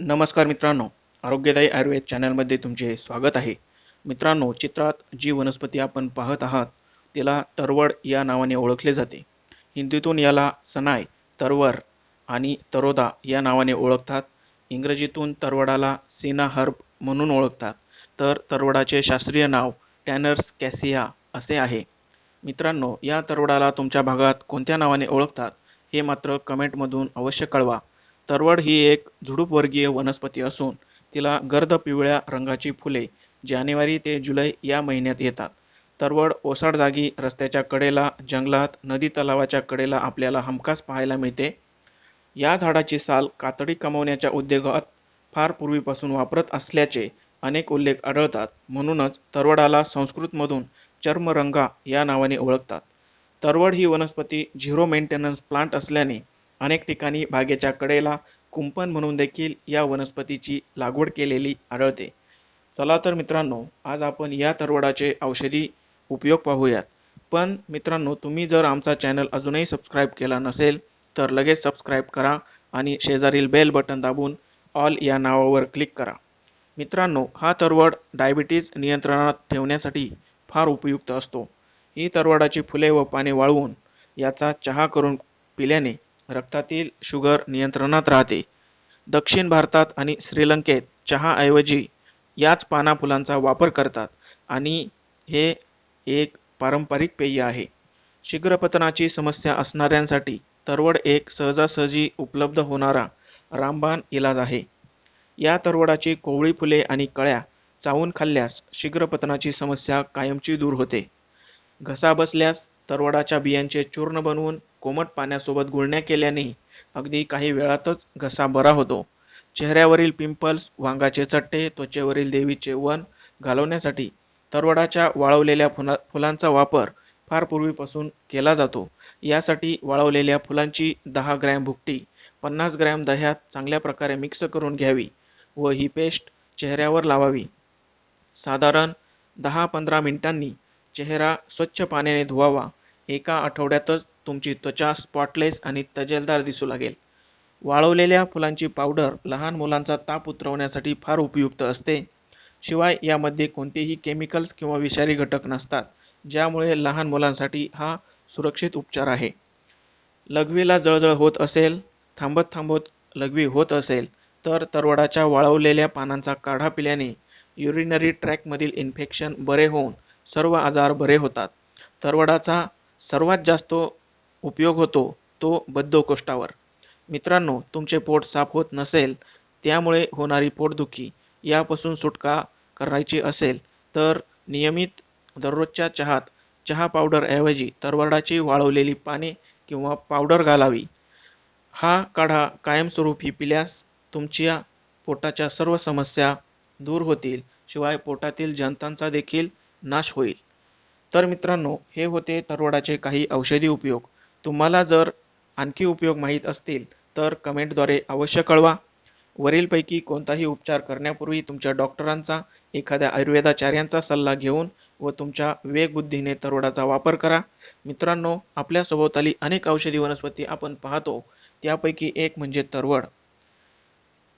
नमस्कार मित्रांनो, आरोग्यदायी आयुर्वेद चॅनलमध्ये तुमचे स्वागत आहे. मित्रांनो, चित्रात जी वनस्पती आपण पाहत आहात तिला तरवड या नावाने ओळखले जाते. हिंदीतून याला सनाय, तरवर आणि तरोदा या नावाने ओळखतात. इंग्रजीतून तरवडाला सीना हर्ब म्हणून ओळखतात. तर तरवडाचे शास्त्रीय नाव टॅनर्स कॅसिया असे आहे. मित्रांनो, या तरवडाला तुमच्या भागात कोणत्या नावाने ओळखतात हे मात्र कमेंटमधून अवश्य कळवा. तरवड ही एक झुडूपवर्गीय वनस्पती असून तिला गर्द पिवळ्या रंगाची फुले जानेवारी ते जुलै या महिन्यात येतात. तरवड ओसाड जागी, रस्त्याच्या कडेला, जंगलात, नदी तलावाच्या कडेला आपल्याला हमखास पाहायला मिळते. या झाडाची साल कातडी कमवण्याच्या उद्योगात फार पूर्वीपासून वापरत असल्याचे अनेक उल्लेख आढळतात. म्हणूनच तरवडाला संस्कृतमधून चर्मरंगा या नावाने ओळखतात. तरवड ही वनस्पती झिरो मेंटेनन्स प्लांट असल्याने अनेक ठिकाणी बागेच्या कडेला कुंपण म्हणून देखील या वनस्पतीची लागवड केलेली आढळते. चला तर मित्रांनो, आज आपण या तरवडाचे औषधी उपयोग पाहूयात. पण मित्रांनो, तुम्ही जर आमचा चॅनल अजूनही सबस्क्राईब केला नसेल तर लगेच सबस्क्राईब करा आणि शेजारील बेल बटन दाबून ऑल या नावावर क्लिक करा. मित्रांनो, हा तरवड डायबिटीज नियंत्रणात ठेवण्यासाठी फार उपयुक्त असतो. ही तरवडाची फुले व पाने वाळवून याचा चहा करून पिल्याने रक्तातील शुगर नियंत्रणात राहते. दक्षिण भारतात आणि श्रीलंकेत चहाऐवजी याच पाना फुलांचा वापर करतात आणि हे एक पारंपरिक पेय आहे. शीघ्रपतनाची समस्या असणाऱ्यांसाठी तरवड एक सहजासहजी उपलब्ध होणारा रामबाण इलाज आहे. या तरवडाची कोवळी फुले आणि कळ्या चावून खाल्ल्यास शीघ्रपतनाची समस्या कायमची दूर होते. घसा बसल्यास तरवडाच्या बियांचे चूर्ण बनवून कोमट पाण्यासोबत गुळण्या केल्याने अगदी काही वेळातच घसा बरा होतो. चेहऱ्यावरील पिंपल्स, वांगाचे चट्टे, त्वचेवरील देवीचे वन घालवण्यासाठी तरवडाच्या वाळवलेल्या फुलांचा वापर फार पूर्वीपासून केला जातो. यासाठी वाळवलेल्या फुलांची 10 ग्रॅम भुकटी 50 ग्रॅम दह्यात चांगल्या प्रकारे मिक्स करून घ्यावी व ही पेस्ट चेहऱ्यावर लावावी. साधारण 10-15 मिनिटांनी चेहरा स्वच्छ पाण्याने धुवावा. एका आठवड्यातच तुमची त्वचा स्पॉटलेस आणि तजेलदार दिसू लागेल. वाळवलेल्या फुलांची पावडर लहान मुलांचा ताप उतरवण्यासाठी फार उपयुक्त असते. शिवाय यामध्ये कोणतेही केमिकल्स किंवा विषारी घटक नसतात, ज्यामुळे लहान मुलांसाठी हा सुरक्षित उपचार आहे. लघवीला जळजळ होत असेल, थांबत थांबत लघवी होत असेल तर तरवडाच्या वाळवलेल्या पानांचा काढा पिल्याने युरिनरी ट्रॅकमधील इन्फेक्शन बरे होऊन सर्व आजार बरे होतात. तरवडाचा सर्वात जास्त उपयोग होतो तो बद्धकोष्ठावर. मित्रांनो, तुमचे पोट साफ होत नसेल, त्यामुळे होणारी पोटदुखी यापासून सुटका करायची असेल तर नियमित दररोजच्या चहात चहा पावडर ऐवजी तरवडाची वाळवलेली पाने किंवा पावडर घालावी. हा काढा कायमस्वरूपी पिल्यास तुमच्या पोटाच्या सर्व समस्या दूर होतील, शिवाय पोटातील जंतांचा देखील नाश होईल. तर मित्रांनो, हे होते तरवडाचे काही औषधी उपयोग. तुम्हाला जर आणखी उपयोग माहीत असतील तर कमेंटद्वारे अवश्य कळवा. वरीलपैकी कोणताही उपचार करण्यापूर्वी तुमच्या डॉक्टरांचा, एखाद्या आयुर्वेदाचार्यांचा सल्ला घेऊन व तुमच्या विवेकबुद्धीने तरवडाचा वापर करा. मित्रांनो, आपल्या सभोवताली अनेक औषधी वनस्पती आपण पाहतो, त्यापैकी एक म्हणजे तरवड.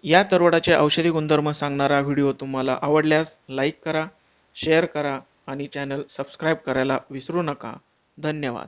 या तरवडाचे औषधी गुणधर्म सांगणारा व्हिडिओ तुम्हाला आवडल्यास लाईक करा, शेअर करा आणि चॅनल सबस्क्राईब करायला विसरू नका. धन्यवाद.